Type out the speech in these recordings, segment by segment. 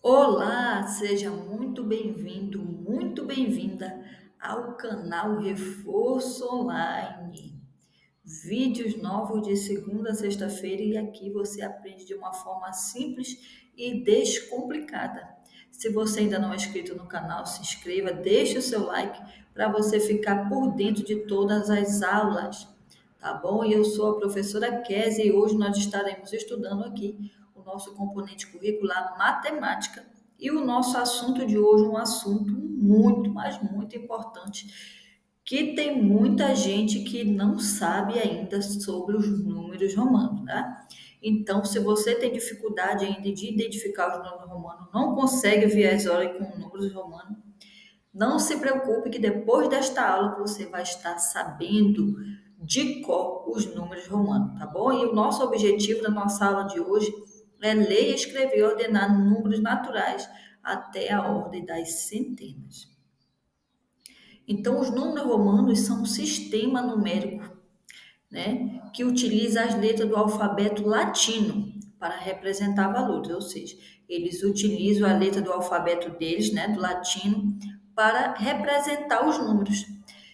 Olá, seja muito bem-vindo, muito bem-vinda ao canal Reforço Online. Vídeos novos de segunda a sexta-feira e aqui você aprende de uma forma simples e descomplicada. Se você ainda não é inscrito no canal, se inscreva, deixe o seu like para você ficar por dentro de todas as aulas, tá bom? E eu sou a professora Kézia e hoje nós estaremos estudando aqui o nosso componente curricular matemática e o nosso assunto de hoje é um assunto muito, mas muito importante que tem muita gente que não sabe ainda sobre os números romanos, tá? Então, se você tem dificuldade ainda de identificar os números romanos, não consegue ver as horas com números romanos, não se preocupe que depois desta aula você vai estar sabendo de cor os números romanos, tá bom? E o nosso objetivo da nossa aula de hoje é ler, escrever e ordenar números naturais até a ordem das centenas. Então, os números romanos são um sistema numérico, né, que utiliza as letras do alfabeto latino para representar valores, ou seja, eles utilizam a letra do alfabeto deles, né, do latino, para representar os números.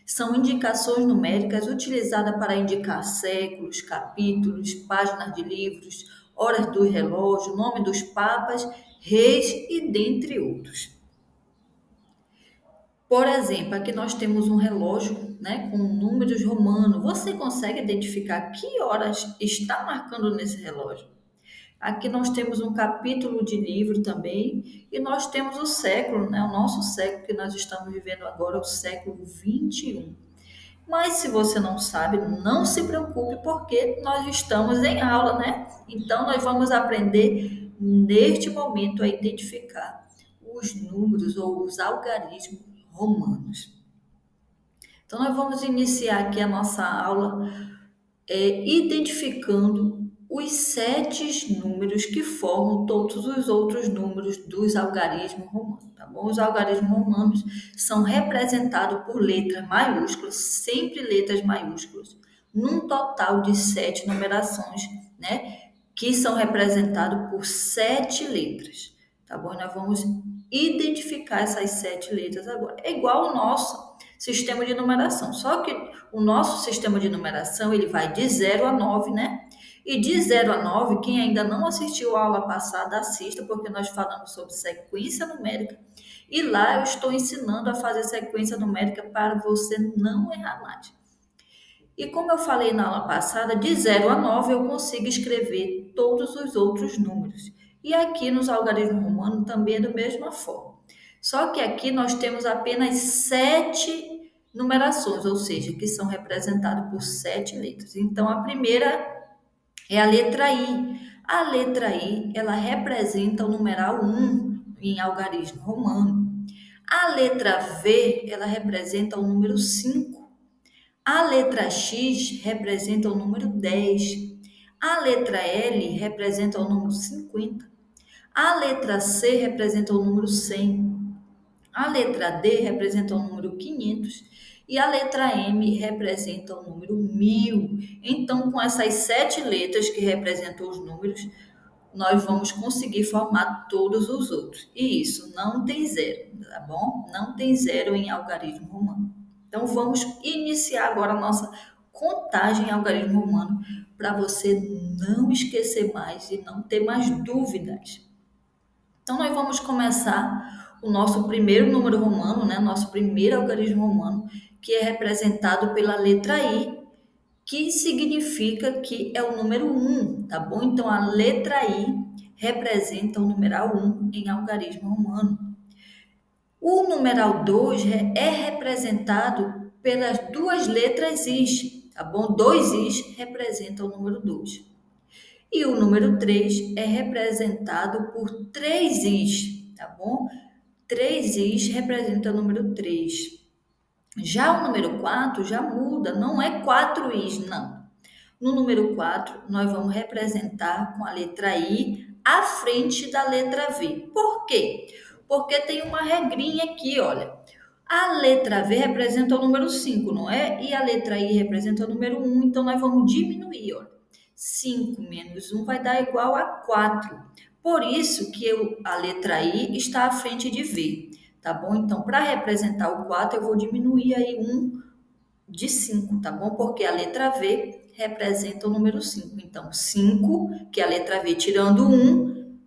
São indicações numéricas utilizadas para indicar séculos, capítulos, páginas de livros, horas do relógio, nome dos papas, reis e dentre outros. Por exemplo, aqui nós temos um relógio, né, com números romanos. Você consegue identificar que horas está marcando nesse relógio? Aqui nós temos um capítulo de livro também e nós temos o século, né, o nosso século que nós estamos vivendo agora, o século 21. Mas se você não sabe, não se preocupe porque nós estamos em aula, né? Então nós vamos aprender neste momento a identificar os números ou os algarismos romanos. Então, nós vamos iniciar aqui a nossa aula identificando os 7 números que formam todos os outros números dos algarismos romanos, tá bom? Os algarismos romanos são representados por letras maiúsculas, sempre letras maiúsculas, num total de 7 numerações, né? Que são representados por 7 letras, tá bom? Nós vamos identificar essas 7 letras agora. É igual ao nosso sistema de numeração, só que o nosso sistema de numeração ele vai de 0 a 9, né? E de 0 a 9, quem ainda não assistiu a aula passada, assista, porque nós falamos sobre sequência numérica. E lá eu estou ensinando a fazer sequência numérica para você não errar mais. E como eu falei na aula passada, de 0 a 9 eu consigo escrever todos os outros números. E aqui nos algarismos romanos também é da mesma forma. Só que aqui nós temos apenas 7 numerações, ou seja, que são representadas por 7 letras. Então, a primeira é a letra I. A letra I, ela representa o numeral 1 em algarismo romano. A letra V, ela representa o número 5. A letra X representa o número 10. A letra L representa o número 50. A letra C representa o número 100. A letra D representa o número 500 e a letra M representa o número 1000. Então, com essas 7 letras que representam os números, nós vamos conseguir formar todos os outros. E isso não tem zero, tá bom? Não tem zero em algarismo romano. Então, vamos iniciar agora a nossa contagem em algarismo romano para você não esquecer mais e não ter mais dúvidas. Então, nós vamos começar o nosso primeiro número romano, né? Nosso primeiro algarismo romano, que é representado pela letra I, que significa que é o número 1, tá bom? Então, a letra I representa o numeral 1 em algarismo romano. O numeral 2 é representado pelas duas letras Is, tá bom? 2 Is representam o número 2. E o número 3 é representado por 3 Is, tá bom? 3 Is representa o número 3. Já o número 4 já muda, não é 4 Is, não. No número 4, nós vamos representar com a letra I à frente da letra V. Por quê? Porque tem uma regrinha aqui, olha. A letra V representa o número 5, não é? E a letra I representa o número 1, então nós vamos diminuir, olha. 5 menos 1 vai dar igual a 4. Por isso que a letra I está à frente de V, tá bom? Então, para representar o 4, eu vou diminuir aí 1 de 5, tá bom? Porque a letra V representa o número 5. Então, 5, que é a letra V, tirando 1,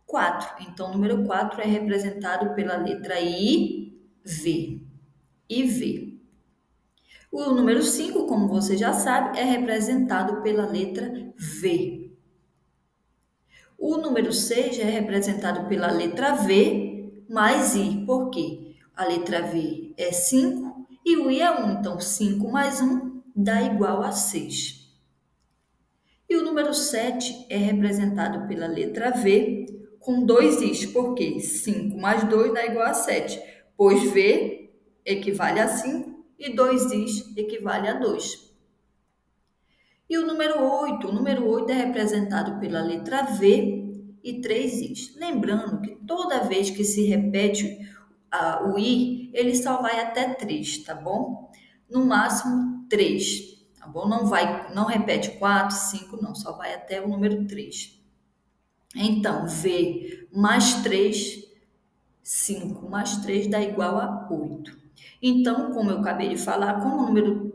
4. Então, o número 4 é representado pela letra I, V. IV. O número 5, como você já sabe, é representado pela letra V. O número 6 é representado pela letra V mais I. Por quê? A letra V é 5 e o I é 1. Então, 5 mais 1 dá igual a 6. E o número 7 é representado pela letra V com 2 Is. Por quê? 5 mais 2 dá igual a 7. Pois V equivale a 5 e 2 Is equivale a 2. E o número 8? O número 8 é representado pela letra V e 3 Is. Lembrando que toda vez que se repete o I, ele só vai até 3, tá bom? No máximo 3, tá bom? Não repete 4, 5, não, só vai até o número 3. Então, V mais 3, 5 mais 3 dá igual a 8. Então, como eu acabei de falar, como o número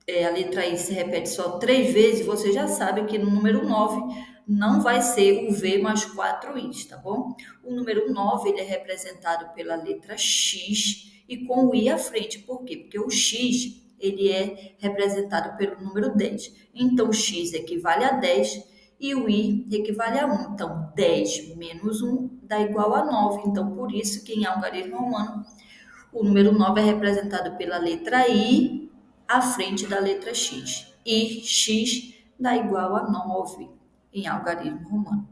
a letra I se repete só 3 vezes, você já sabe que no número 9 não vai ser o V mais 4 Is, tá bom? O número 9 ele é representado pela letra X e com o I à frente. Por quê? Porque o X ele é representado pelo número 10. Então, X equivale a 10 e o I equivale a 1. Então, 10 menos 1 dá igual a 9. Então, por isso que em algarismo romano, o número 9 é representado pela letra I à frente da letra X. E X dá igual a 9 em algarismo romano.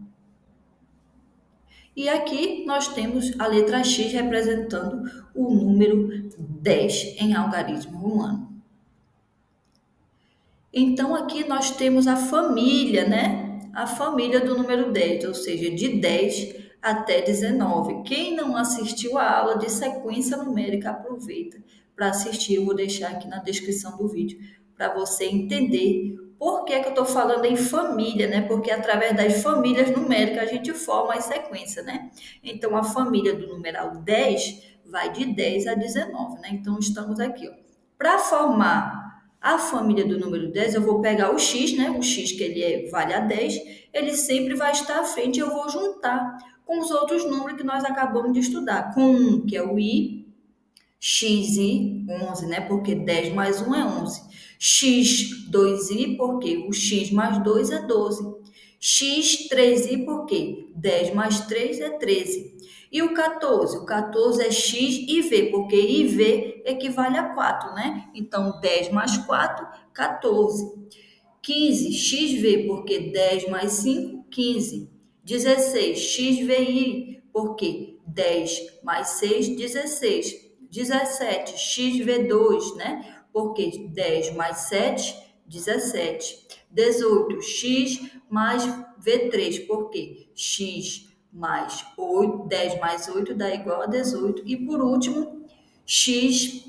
E aqui nós temos a letra X representando o número 10 em algarismo romano. Então, aqui nós temos a família, né? A família do número 10, ou seja, de 10 até 19. Quem não assistiu a aula de sequência numérica, aproveita para assistir. Eu vou deixar aqui na descrição do vídeo para você entender por que eu estou falando em família, né? Porque através das famílias numéricas a gente forma a sequência, né? Então, a família do numeral 10 vai de 10 a 19, né? Então, estamos aqui, ó. Para formar a família do número 10, eu vou pegar o X, né? O X que ele vale a 10, ele sempre vai estar à frente e eu vou juntar com os outros números que nós acabamos de estudar. Com 1, que é o I, X, I, 11, né? Porque 10 mais 1 é 11. X, 2I, porque o X mais 2 é 12. X, 3I, porque 10 mais 3 é 13. E o 14? O 14 é X e V, porque IV equivale a 4, né? Então, 10 mais 4, 14. 15, XVI, porque 10 mais 5, 15. 16, XVI, porque 10 mais 6, 16. 17, XV2, né? Porque 10 mais 7, 17. 18, X mais V3, porque X mais 8, 10 mais 8 dá igual a 18. E por último, X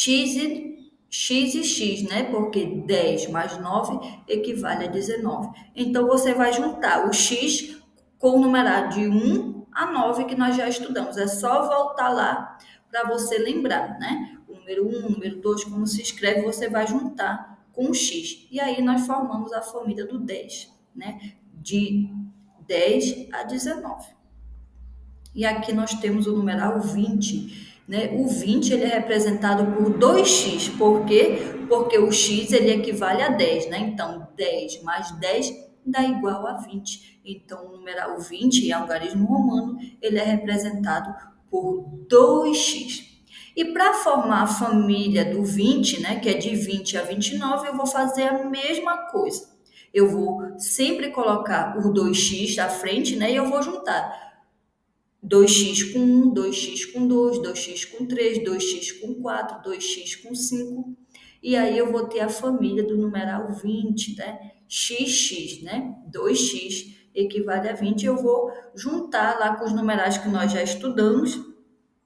e X, né? Porque 10 mais 9 equivale a 19. Então, você vai juntar o X com o numerário de 1 a 9 que nós já estudamos. É só voltar lá para você lembrar, né? O número 1, o número 2, como se escreve, você vai juntar com o X. E aí, nós formamos a família do 10, né? De 10 a 19. E aqui nós temos o numeral 20. Né? O 20 ele é representado por 2x. Por quê? Porque o x ele equivale a 10. Né? Então, 10 mais 10 dá igual a 20. Então, o numeral 20, em algarismo romano, ele é representado por 2x. E para formar a família do 20, né, que é de 20 a 29, eu vou fazer a mesma coisa. Eu vou sempre colocar o 2x à frente, né, e eu vou juntar 2x com 1, 2x com 2, 2x com 3, 2x com 4, 2x com 5. E aí eu vou ter a família do numeral 20, né? XX, né? 2x equivale a 20. Eu vou juntar lá com os numerais que nós já estudamos,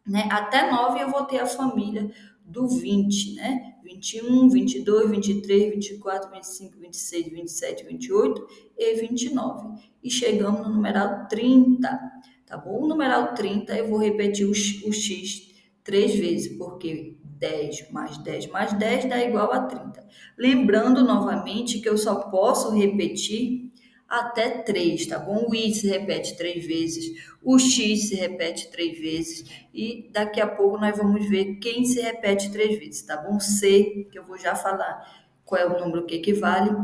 né? Até 9 eu vou ter a família do 20, né? 21, 22, 23, 24, 25, 26, 27, 28 e 29. E chegamos no numeral 30, tá bom? O numeral 30 eu vou repetir o x 3 vezes, porque 10 mais 10 mais 10 dá igual a 30. Lembrando novamente que eu só posso repetir até 3, tá bom? O i se repete 3 vezes, o x se repete 3 vezes e daqui a pouco nós vamos ver quem se repete 3 vezes, tá bom? C, que eu vou já falar qual é o número que equivale.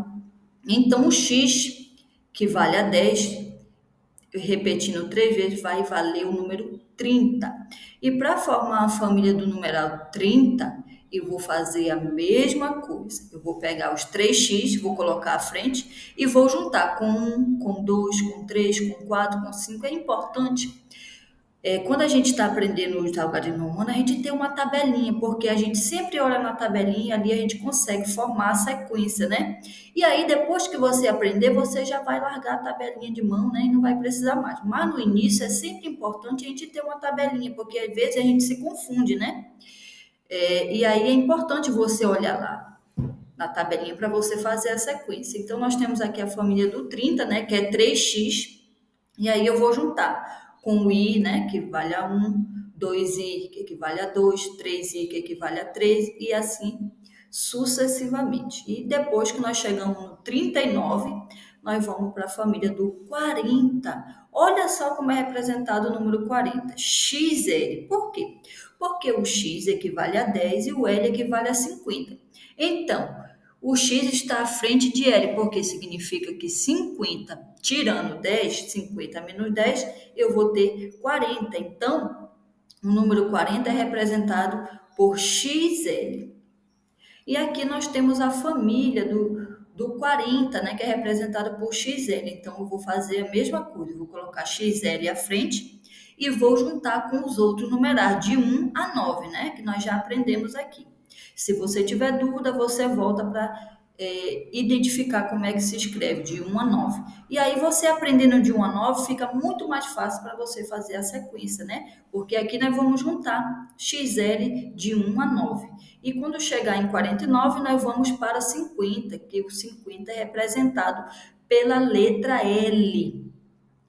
Então, o x, que vale a 10, repetindo 3 vezes, vai valer o número 30. E para formar a família do numeral 30, eu vou fazer a mesma coisa. Eu vou pegar os 3x, vou colocar à frente e vou juntar com 1, com 2, com 3, com 4, com 5. É importante. Quando a gente está aprendendo o algarismo romano, a gente tem uma tabelinha, porque a gente sempre olha na tabelinha e ali a gente consegue formar a sequência, né? E aí, depois que você aprender, você já vai largar a tabelinha de mão, né? E não vai precisar mais. Mas no início é sempre importante a gente ter uma tabelinha, porque às vezes a gente se confunde, né? E aí é importante você olhar lá na tabelinha para você fazer a sequência. Então, nós temos aqui a família do 30, né? Que é 3x. E aí eu vou juntar com o i, né, que equivale a 1, 2i, que equivale a 2, 3i, que equivale a 3, e assim sucessivamente. E depois que nós chegamos no 39, nós vamos para a família do 40. Olha só como é representado o número 40. XL. Por quê? Porque o x equivale a 10 e o L equivale a 50. Então, o x está à frente de L, porque significa que 50 tirando 10, 50 menos 10, eu vou ter 40. Então, o número 40 é representado por XL. E aqui nós temos a família do 40, né, que é representada por XL. Então, eu vou fazer a mesma coisa. Eu vou colocar XL à frente e vou juntar com os outros numerais, de 1 a 9, né, que nós já aprendemos aqui. Se você tiver dúvida, você volta para identificar como é que se escreve de 1 a 9. E aí você aprendendo de 1 a 9 fica muito mais fácil para você fazer a sequência, né? Porque aqui nós vamos juntar XL de 1 a 9. E quando chegar em 49, nós vamos para 50, que o 50 é representado pela letra L,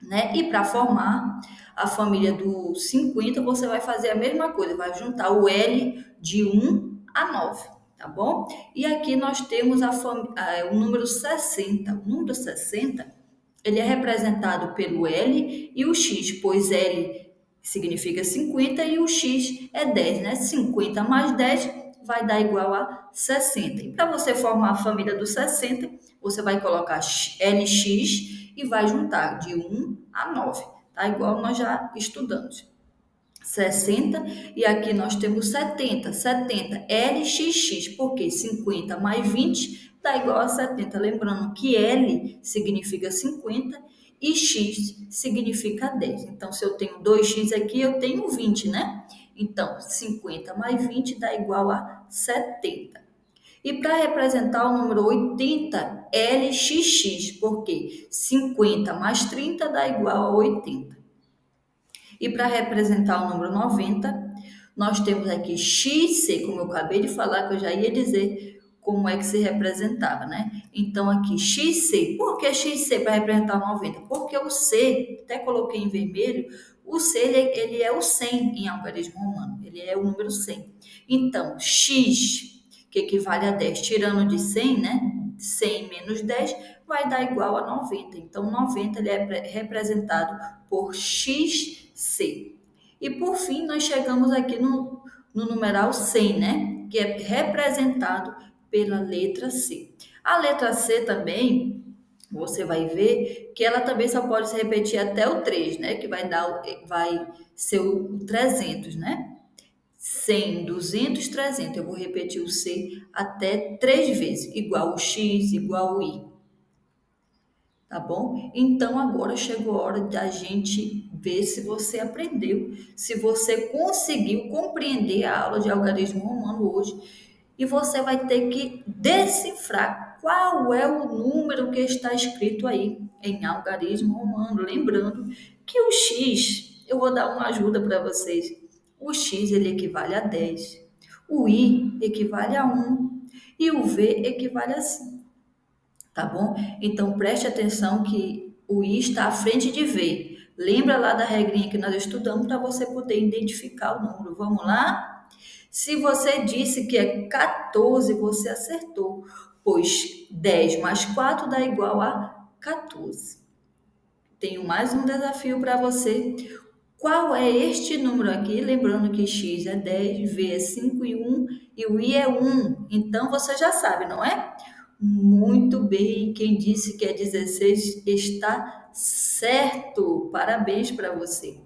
né? E para formar a família do 50, você vai fazer a mesma coisa, vai juntar o L de 1 a 9. Tá bom? E aqui nós temos o número 60. O número 60, ele é representado pelo L e o X, pois L significa 50 e o X é 10, né? 50 mais 10 vai dar igual a 60. E para você formar a família do 60, você vai colocar LX e vai juntar de 1 a 9, tá? Igual nós já estudamos. 60, e aqui nós temos 70, LXX, porque 50 mais 20 dá igual a 70. Lembrando que L significa 50 e X significa 10. Então, se eu tenho 2X aqui, eu tenho 20, né? Então, 50 mais 20 dá igual a 70. E para representar o número 80, LXX, porque 50 mais 30 dá igual a 80. E para representar o número 90, nós temos aqui XC, como eu acabei de falar, que eu já ia dizer como é que se representava, né? Então, aqui, XC. Por que XC para representar o 90? Porque o C, até coloquei em vermelho, o C, ele é o 100 em algarismo romano. Ele é o número 100. Então, X, que equivale a 10, tirando de 100, né? 100 menos 10 vai dar igual a 90. Então, 90 ele é representado por XC. E, por fim, nós chegamos aqui no numeral 100, né? Que é representado pela letra C. A letra C também, você vai ver que ela também só pode se repetir até o 3, né? Que vai ser o 300, né? 100, 200, 300. Eu vou repetir o C até 3 vezes, igual o X, igual o I. Tá bom? Então, agora chegou a hora da gente ver se você aprendeu, se você conseguiu compreender a aula de algarismo romano hoje. E você vai ter que decifrar qual é o número que está escrito aí em algarismo romano. Lembrando que o X, eu vou dar uma ajuda para vocês. O X, ele equivale a 10. O I equivale a 1 e o V equivale a 5, tá bom? Então, preste atenção que o I está à frente de V. Lembra lá da regrinha que nós estudamos para você poder identificar o número. Vamos lá? Se você disse que é 14, você acertou, pois 10 mais 4 dá igual a 14. Tenho mais um desafio para você. Qual é este número aqui? Lembrando que x é 10, v é 5 e 1 e o i é 1. Então você já sabe, não é? Muito bem, quem disse que é 16 está certo. Parabéns para você.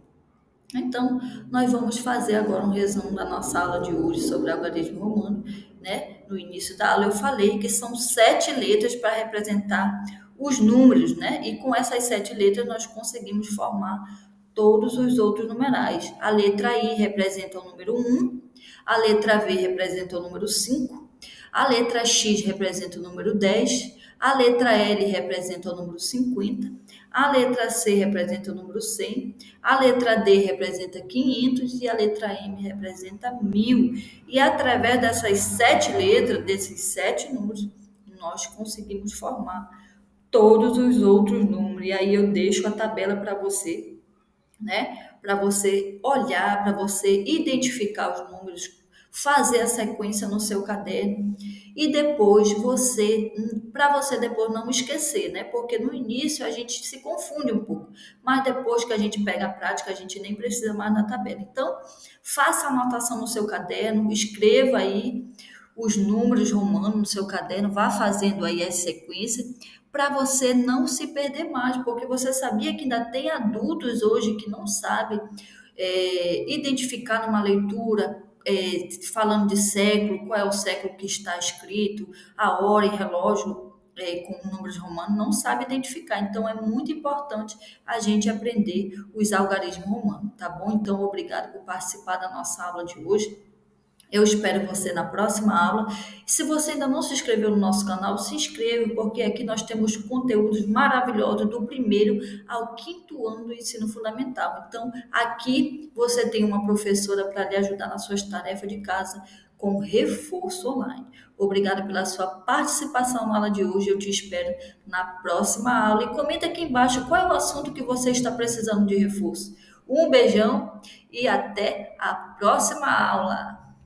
Então, nós vamos fazer agora um resumo da nossa aula de hoje sobre algarismo romano, né? No início da aula eu falei que são 7 letras para representar os números, né? E com essas 7 letras nós conseguimos formar todos os outros numerais. A letra I representa o número 1, a letra V representa o número 5, a letra X representa o número 10, a letra L representa o número 50, a letra C representa o número 100, a letra D representa 500 e a letra M representa 1000. E através dessas 7 letras, desses 7 números, nós conseguimos formar todos os outros números. E aí eu deixo a tabela para você, né? Para você olhar, para você identificar os números, fazer a sequência no seu caderno e depois para você depois não esquecer, né? Porque no início a gente se confunde um pouco, mas depois que a gente pega a prática, a gente nem precisa mais na tabela. Então, faça a anotação no seu caderno, escreva aí os números romanos no seu caderno, vá fazendo aí as sequências para você não se perder mais, porque você sabia que ainda tem adultos hoje que não sabem identificar numa leitura, falando de século, qual é o século que está escrito, a hora e relógio com números romanos, não sabe identificar. Então, é muito importante a gente aprender os algarismos romanos, tá bom? Então, obrigado por participar da nossa aula de hoje. Eu espero você na próxima aula. Se você ainda não se inscreveu no nosso canal, se inscreva, porque aqui nós temos conteúdos maravilhosos do primeiro ao 5º ano do ensino fundamental. Então, aqui você tem uma professora para lhe ajudar nas suas tarefas de casa com reforço online. Obrigada pela sua participação na aula de hoje. Eu te espero na próxima aula. E comenta aqui embaixo qual é o assunto que você está precisando de reforço. Um beijão e até a próxima aula.